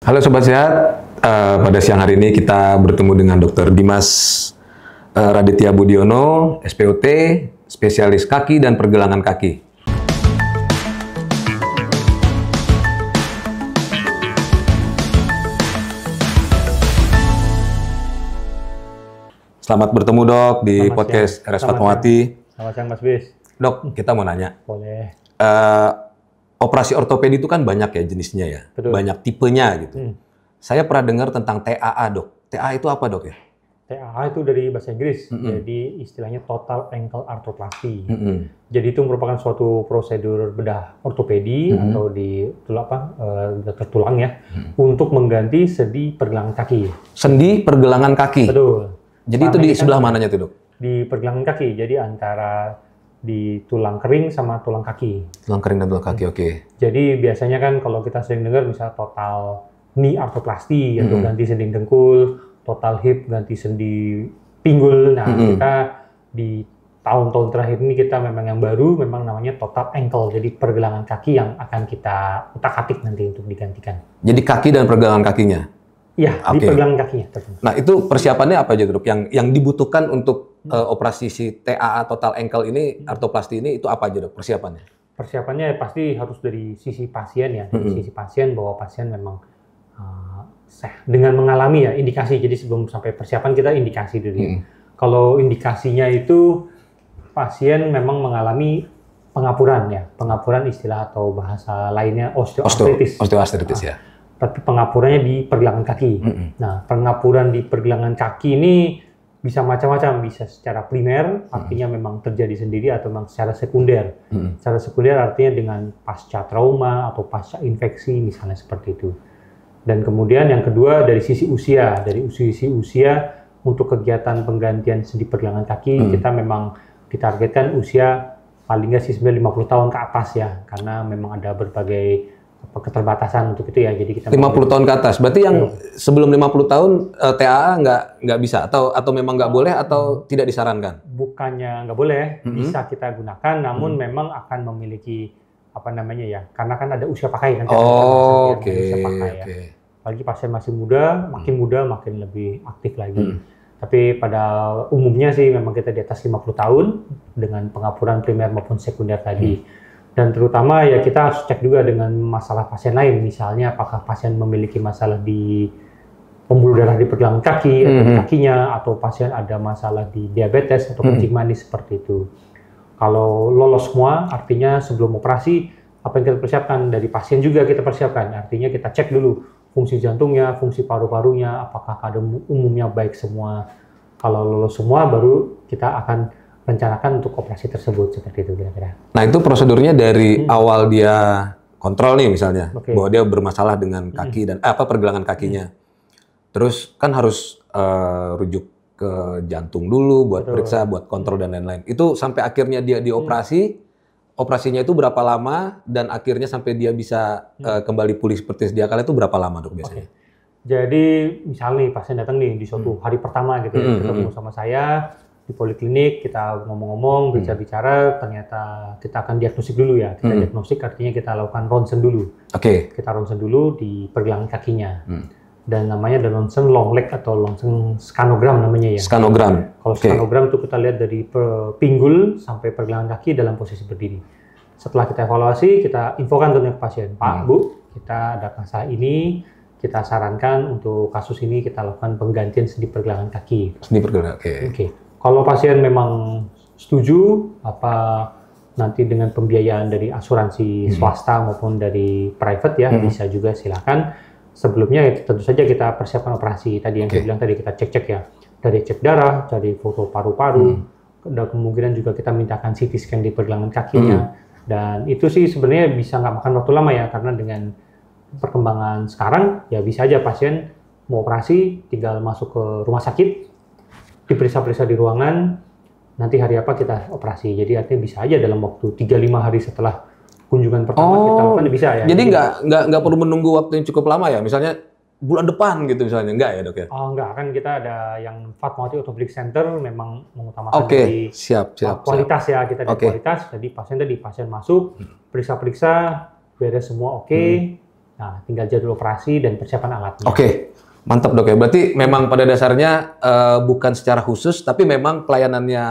Halo Sobat Sehat, pada siang hari ini kita bertemu dengan Dr. Dimas Raditya Budiono, SPOT, spesialis kaki dan pergelangan kaki. Selamat bertemu Dok di podcast RS Fatmawati. Selamat siang Mas Bis. Dok, kita mau nanya. Boleh. Operasi ortopedi itu kan banyak ya jenisnya ya, Betul. banyak tipenya gitu. Saya pernah dengar tentang TAA Dok. TAA itu apa Dok ya? TAA itu dari bahasa Inggris, jadi istilahnya Total Ankle Arthroplasty. Mm-mm. Jadi itu merupakan suatu prosedur bedah ortopedi atau di dokter tulang ya, untuk mengganti sendi pergelangan kaki. Sendi pergelangan kaki. Betul. Jadi itu di sebelah mananya tuh Dok? Di pergelangan kaki, jadi antara di tulang kering sama tulang kaki. Tulang kering dan tulang kaki, oke. Jadi biasanya kan kalau kita sering dengar misalnya total knee arthroplasty atau ganti sendi dengkul, total hip ganti sendi pinggul. Nah, kita di tahun-tahun terakhir ini kita memang yang baru memang namanya total ankle. Jadi pergelangan kaki yang akan kita utak-atik nanti untuk digantikan. Jadi kaki dan pergelangan kakinya. Iya, di Oke. pergelangan kakinya tentunya. Nah, itu persiapannya apa aja Dok? Yang dibutuhkan untuk operasi si TAA total ankle ini, arthroplasty ini itu apa aja Dok persiapannya? Persiapannya pasti harus dari sisi pasien ya, dari sisi pasien bahwa pasien memang dengan mengalami ya indikasi. Jadi sebelum sampai persiapan kita indikasi dulu. Kalau indikasinya itu pasien memang mengalami pengapuran ya, pengapuran istilah atau bahasa lainnya osteoartritis. Osteoartritis ya. Tapi pengapurannya di pergelangan kaki. Nah, pengapuran di pergelangan kaki ini bisa macam-macam, bisa secara primer, artinya memang terjadi sendiri atau memang secara sekunder. Secara sekunder artinya dengan pasca trauma atau pasca infeksi misalnya seperti itu. Dan kemudian yang kedua dari sisi usia, untuk kegiatan penggantian sendi pergelangan kaki kita memang ditargetkan usia paling nggak sih 50 tahun ke atas ya, karena memang ada berbagai keterbatasan untuk itu ya. Jadi kita 50 tahun ke atas. Berarti yang sebelum 50 tahun TAA nggak bisa atau memang nggak boleh atau tidak disarankan? Bukannya nggak boleh, bisa kita gunakan, namun memang akan memiliki apa namanya ya, karena kan ada usia pakai kan. Oke. Usia pakai ya. Apalagi pasien masih muda makin lebih aktif lagi. Tapi pada umumnya sih memang kita di atas 50 tahun dengan pengapuran primer maupun sekunder tadi. Dan terutama ya kita harus cek juga dengan masalah pasien lain, misalnya apakah pasien memiliki masalah di pembuluh darah di pergelangan kaki atau di kakinya, atau pasien ada masalah di diabetes atau kencing manis seperti itu. Kalau lolos semua, artinya sebelum operasi apa yang kita persiapkan dari pasien juga kita persiapkan. Artinya kita cek dulu fungsi jantungnya, fungsi paru-parunya, apakah keadaan umumnya baik semua. Kalau lolos semua, baru kita akan rencanakan untuk operasi tersebut seperti itu kira-kira. Nah, itu prosedurnya dari awal dia kontrol nih misalnya, bahwa dia bermasalah dengan kaki dan pergelangan kakinya. Terus kan harus rujuk ke jantung dulu buat periksa, buat kontrol dan lain-lain. Itu sampai akhirnya dia dioperasi, operasinya itu berapa lama dan akhirnya sampai dia bisa kembali pulih seperti sedia kala itu berapa lama Dok biasanya? Jadi misalnya nih pasien datang nih di suatu hari pertama gitu ya, ketemu sama saya di poliklinik, kita ngomong-ngomong, bicara-bicara, ternyata kita akan diagnostik dulu ya. Kita diagnostik artinya kita lakukan ronsen dulu. Kita ronsen dulu di pergelangan kakinya. Dan namanya ada ronsen long leg atau ronsen skanogram namanya ya. Skanogram. Kalau skanogram itu kita lihat dari pinggul sampai pergelangan kaki dalam posisi berdiri. Setelah kita evaluasi, kita infokan ke pasien, Pak, Bu, kita ada masalah ini, kita sarankan untuk kasus ini kita lakukan penggantian sendi pergelangan kaki. Sendi pergelangan, oke. Kalau pasien memang setuju, nanti dengan pembiayaan dari asuransi swasta maupun dari private ya, bisa juga silakan. Sebelumnya ya, tentu saja kita persiapkan operasi. Tadi yang saya bilang tadi kita cek-cek ya, dari cek darah, dari foto paru-paru, dan kemungkinan juga kita mintakan CT scan di pergelangan kakinya. Dan itu sih sebenarnya bisa nggak makan waktu lama ya, karena dengan perkembangan sekarang ya bisa aja pasien mau operasi tinggal masuk ke rumah sakit, diperiksa-periksa di ruangan, nanti hari apa kita operasi. Jadi artinya bisa aja dalam waktu 3-5 hari setelah kunjungan pertama kita lakukan bisa ya. Jadi nggak perlu menunggu waktu yang cukup lama ya, misalnya bulan depan gitu misalnya, enggak ya Dok ya? Oh enggak, kan kita ada yang Fatmawati Orthopedic Center memang mengutamakan dari kualitas ya, kita dari kualitas. Jadi pasien masuk, periksa-periksa, beres semua Nah, tinggal jadwal operasi dan persiapan alatnya. Oke, mantap dok ya. Berarti memang pada dasarnya bukan secara khusus, tapi memang pelayanannya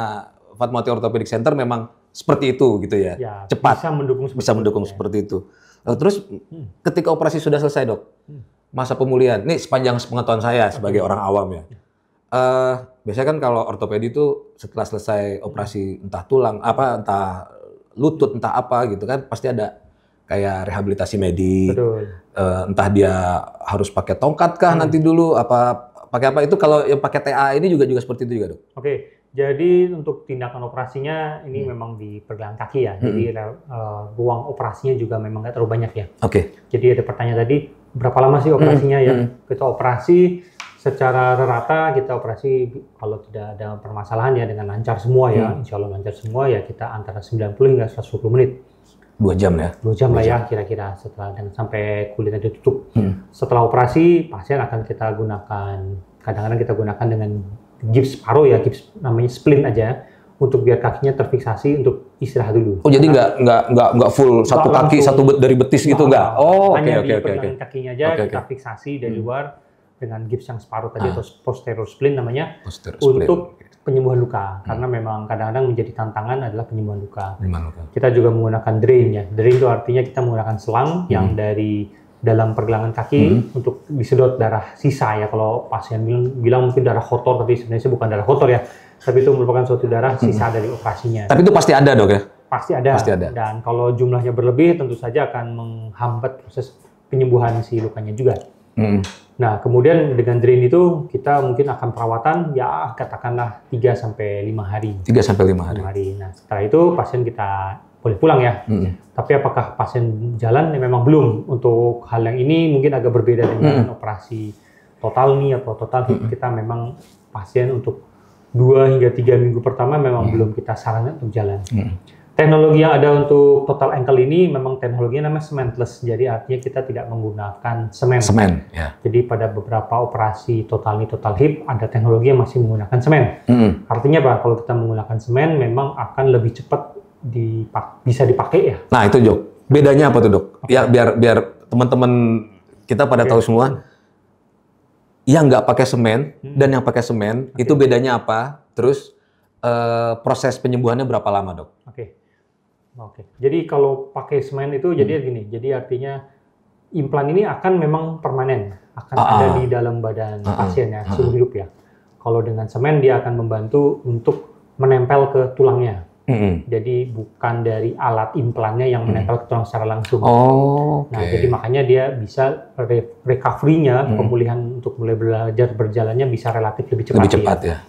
Fatmawati Orthopedic Center memang seperti itu gitu ya. Ya, cepat. Bisa mendukung seperti itu. Terus ketika operasi sudah selesai dok, masa pemulihan. Ini sepanjang pengetahuan saya sebagai orang awam ya. Biasanya kan kalau ortopedi itu setelah selesai operasi entah tulang, entah lutut, entah apa gitu kan, pasti ada kayak rehabilitasi medik. Betul. Entah dia harus pakai tongkat kah nanti dulu, pakai apa itu kalau yang pakai TA ini juga seperti itu juga dok. Oke, jadi untuk tindakan operasinya ini memang di pergelangan kaki ya. Jadi ruang operasinya juga memang nggak terlalu banyak ya. Oke. Jadi ada pertanyaan tadi, berapa lama sih operasinya ya? Kita operasi secara rata, kita operasi kalau tidak ada permasalahan ya dengan lancar semua ya, insya Allah lancar semua ya, kita antara 90 hingga 120 menit. 2 jam ya? 2 jam lah ya kira-kira setelah dan sampai kulitnya ditutup. Setelah operasi, pasien akan kita gunakan, kadang-kadang kita gunakan dengan gips paruh ya, gips namanya splint aja, untuk biar kakinya terfiksasi untuk istirahat dulu. Oh jadi nggak full satu kaki langsung, satu dari betis gitu nggak? Oh hanya di pergelangan kakinya aja kita fiksasi dari luar dengan gips yang separuh tadi atau posterior splint namanya untuk penyembuhan luka. Karena memang kadang-kadang menjadi tantangan adalah penyembuhan luka. Kita juga menggunakan drain ya. Drain itu artinya kita menggunakan selang yang dari dalam pergelangan kaki untuk disedot darah sisa ya. Kalau pasien bilang mungkin darah kotor, tapi sebenarnya bukan darah kotor ya. Tapi itu merupakan suatu darah sisa dari operasinya. Tapi itu pasti ada dok ya? Pasti ada. Dan kalau jumlahnya berlebih tentu saja akan menghambat proses penyembuhan si lukanya juga. Nah, kemudian dengan drain itu kita mungkin akan perawatan ya katakanlah 3-5 hari. 3-5 hari. Nah, setelah itu pasien kita boleh pulang ya. Tapi apakah pasien jalan? Ya memang belum. Untuk hal yang ini mungkin agak berbeda dengan operasi total nih atau total kita memang pasien untuk 2 hingga 3 minggu pertama memang belum kita sarankan untuk jalan. Teknologi yang ada untuk total ankle ini memang teknologinya namanya cementless. Jadi artinya kita tidak menggunakan semen. Ya. Jadi pada beberapa operasi total knee, total hip ada teknologi yang masih menggunakan semen. Artinya apa? Kalau kita menggunakan semen memang akan lebih cepat bisa dipakai ya. Nah itu Jok. Bedanya apa tuh dok? Ya biar teman-teman kita pada tahu semua. Yang nggak pakai semen dan yang pakai semen itu bedanya apa? Terus proses penyembuhannya berapa lama dok? Oke. Jadi kalau pakai semen itu jadi gini. Jadi artinya implan ini akan memang permanen, akan ada di dalam badan pasien ya, seumur hidup ya. Kalau dengan semen dia akan membantu untuk menempel ke tulangnya. Jadi bukan dari alat implannya yang menempel ke tulang secara langsung. Nah, jadi makanya dia bisa recovery-nya, pemulihan untuk mulai belajar berjalannya bisa relatif lebih cepat ya.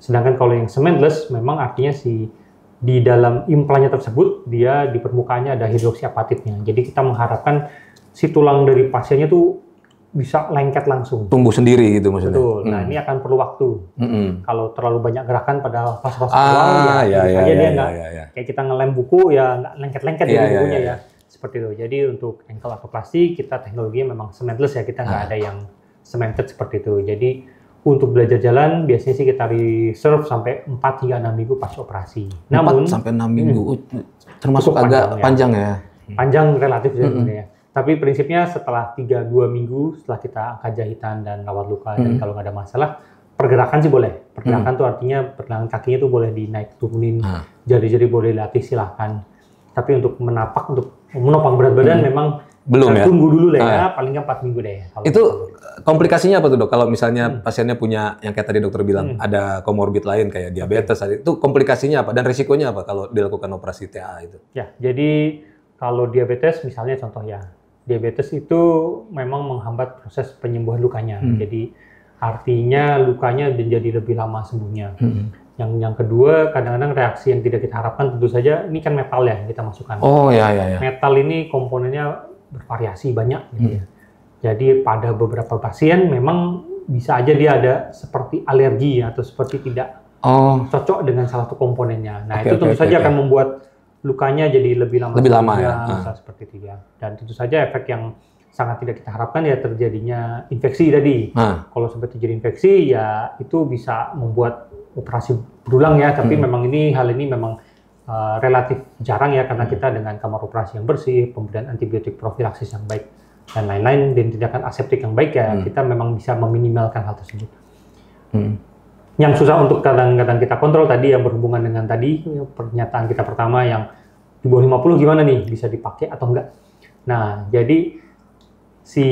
Sedangkan kalau yang cementless memang artinya di dalam implannya tersebut dia di permukaannya ada hidroksiapatitnya. Jadi kita mengharapkan si tulang dari pasiennya tuh bisa lengket langsung. Tumbuh sendiri gitu maksudnya. Betul. Nah, ini akan perlu waktu. Kalau terlalu banyak gerakan pada fase-fase awal dia nggak kayak kita ngelem buku ya nggak lengket-lengket bukunya ya. Seperti itu. Jadi untuk ankle atau plastik kita teknologinya memang cementless ya, kita nggak ada yang cemented seperti itu. Jadi untuk belajar jalan biasanya sih kita reserve sampai 4 hingga 6 minggu pas operasi. 4 sampai 6 minggu termasuk agak panjang ya. Panjang relatif sebenarnya. Tapi prinsipnya setelah 3-2 minggu setelah kita angkat jahitan dan rawat luka dan kalau nggak ada masalah, pergerakan sih boleh. Pergerakan tuh artinya pergelangan kakinya tuh boleh dinaik turunin, jari-jari boleh dilatih silahkan. Tapi untuk menapak, untuk menopang berat badan memang belum ya. Tunggu dulu deh ya, paling nggak 4 minggu deh. Itu komplikasinya apa tuh dok? Kalau misalnya pasiennya punya yang kayak tadi dokter bilang ada komorbid lain kayak diabetes, itu komplikasinya apa dan risikonya apa kalau dilakukan operasi TA itu? Ya, jadi kalau diabetes misalnya contoh ya, diabetes itu memang menghambat proses penyembuhan lukanya. Jadi artinya lukanya menjadi lebih lama sembuhnya. Yang kedua, kadang-kadang reaksi yang tidak kita harapkan tentu saja ini kan metal ya yang kita masukkan. Metal ini komponennya bervariasi banyak gitu ya. Jadi pada beberapa pasien memang bisa aja dia ada seperti alergi atau seperti tidak cocok dengan salah satu komponennya. Nah, itu tentu saja akan membuat lukanya jadi lebih lama ya. Seperti itu ya. Dan tentu saja efek yang sangat tidak kita harapkan ya terjadinya infeksi tadi. Kalau sampai terjadi infeksi ya itu bisa membuat operasi berulang ya, tapi memang hal ini memang relatif jarang ya karena kita dengan kamar operasi yang bersih, pemberian antibiotik profilaksis yang baik. dan lain-lain, dan tindakan aseptik yang baik ya, kita memang bisa meminimalkan hal tersebut. Yang susah untuk kadang-kadang kita kontrol tadi yang berhubungan dengan tadi pernyataan kita pertama yang di bawah 50 gimana nih, bisa dipakai atau enggak. Nah, jadi si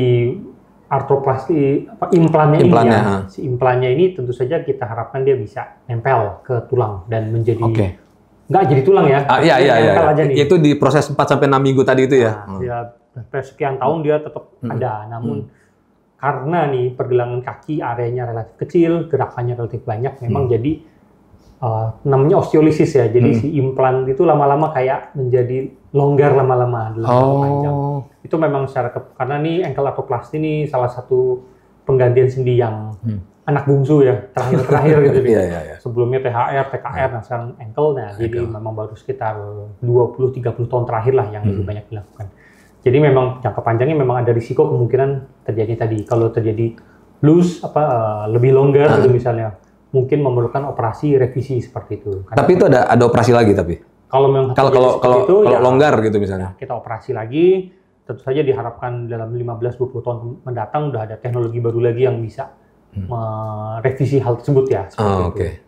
artroplasti implannya ini ya, si implannya ini tentu saja kita harapkan dia bisa nempel ke tulang dan menjadi nggak jadi tulang ya. Iya. Itu di proses 4 sampai 6 minggu tadi itu ya. Ya, sekian tahun dia tetap ada, namun karena nih pergelangan kaki areanya relatif kecil, gerakannya relatif banyak, memang jadi namanya osteolisis ya. Jadi si implan itu lama-lama kayak menjadi longgar lama-lama dalam jangka panjang. Itu memang secara karena nih ankle arthroplasty ini salah satu penggantian sendi yang anak bungsu ya, terakhir gitu. Sebelumnya THR, TKR, nah sekarang ankle. Nah, jadi memang baru sekitar 20-30 tahun terakhir lah yang lebih banyak dilakukan. Jadi memang jangka panjangnya memang ada risiko kemungkinan terjadi tadi. Kalau terjadi loose lebih longgar gitu misalnya, mungkin memerlukan operasi revisi seperti itu. Tapi itu ada operasi lagi tapi. Kalau longgar gitu misalnya. Kita operasi lagi, tentu saja diharapkan dalam 15-20 tahun mendatang udah ada teknologi baru lagi yang bisa merevisi hal tersebut ya. Oke.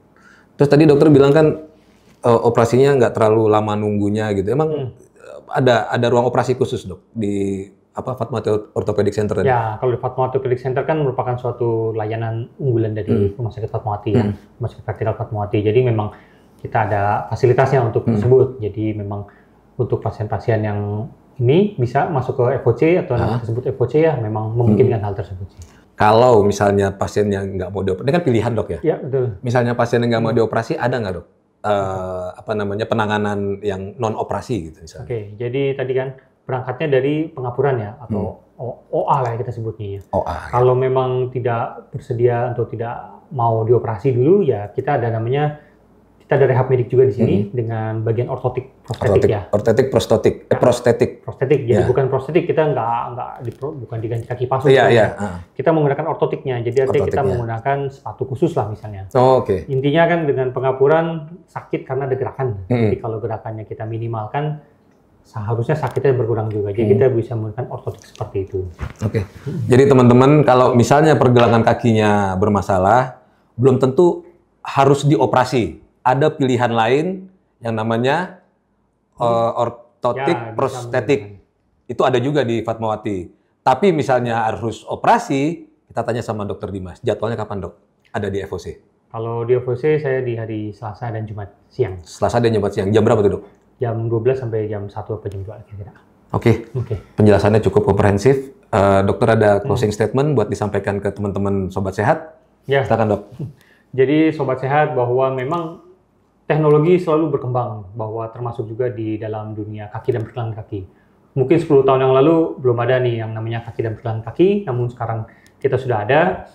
Terus tadi dokter bilang kan operasinya nggak terlalu lama nunggunya gitu. Emang ada ruang operasi khusus dok di Fatmawati Orthopedic Center tadi? Ya, kalau di Fatmawati Orthopedic Center kan merupakan suatu layanan unggulan dari Rumah Sakit Fatmawati ya, Rumah Sakit Vertikal Fatmawati. Jadi memang kita ada fasilitasnya untuk tersebut. Jadi memang untuk pasien-pasien yang ini bisa masuk ke FOC atau nama tersebut FOC ya, memang memungkinkan hal tersebut sih. Kalau misalnya pasien yang nggak mau dioperasi, ini kan pilihan dok ya? Iya, betul. Misalnya pasien yang nggak mau dioperasi, ada nggak dok? Penanganan yang non operasi gitu misalnya. Oke, jadi tadi kan berangkatnya dari pengapuran ya atau OA lah yang kita sebutnya ya. OA. Kalau memang tidak bersedia atau tidak mau dioperasi dulu ya kita ada rehab medik juga di sini dengan bagian ortotik prostetik ya. Prostetik. Jadi bukan prostetik, kita bukan diganti kaki palsu. Kita menggunakan ortotiknya. Jadi artinya kita menggunakan sepatu khusus lah misalnya. Intinya kan dengan pengapuran sakit karena ada gerakan. Jadi kalau gerakannya kita minimalkan, seharusnya sakitnya berkurang juga. Jadi kita bisa menggunakan ortotik seperti itu. Jadi teman-teman kalau misalnya pergelangan kakinya bermasalah, belum tentu harus dioperasi. Ada pilihan lain yang namanya ortotik prostetik. Itu ada juga di Fatmawati. Tapi misalnya harus operasi, kita tanya sama Dokter Dimas. Jadwalnya kapan dok? Ada di FOC? Kalau di FOC saya di hari Selasa dan Jumat siang. Selasa dan Jumat siang. Jam berapa tuh dok? Jam 12 sampai jam 1 atau jam 2 kira-kira. Oke. Penjelasannya cukup komprehensif. Dokter ada closing statement buat disampaikan ke teman-teman Sobat Sehat? Ya. Silakan dok. Jadi Sobat Sehat, bahwa memang teknologi selalu berkembang, bahwa termasuk juga di dalam dunia kaki dan pergelangan kaki. Mungkin 10 tahun yang lalu belum ada nih yang namanya kaki dan pergelangan kaki, namun sekarang kita sudah ada.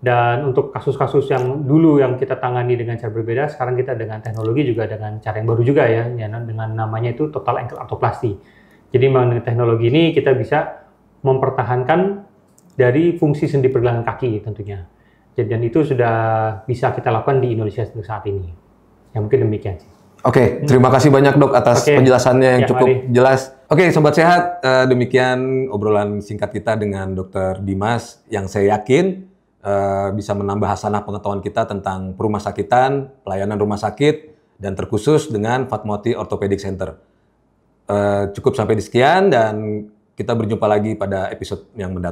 Dan untuk kasus-kasus yang dulu yang kita tangani dengan cara berbeda, sekarang kita dengan teknologi juga dengan cara yang baru juga ya, dengan namanya itu total ankle arthroplasty. Jadi dengan teknologi ini kita bisa mempertahankan dari fungsi sendi pergelangan kaki tentunya. Dan itu sudah bisa kita lakukan di Indonesia untuk saat ini. Ya mungkin demikian sih. Terima kasih banyak dok atas penjelasannya yang cukup jelas. Sobat Sehat, demikian obrolan singkat kita dengan Dokter Dimas yang saya yakin bisa menambah hasanah pengetahuan kita tentang perumah sakitan, pelayanan rumah sakit, dan terkhusus dengan Fatmawati Orthopedic Center. Cukup sampai di sekian dan kita berjumpa lagi pada episode yang mendatang.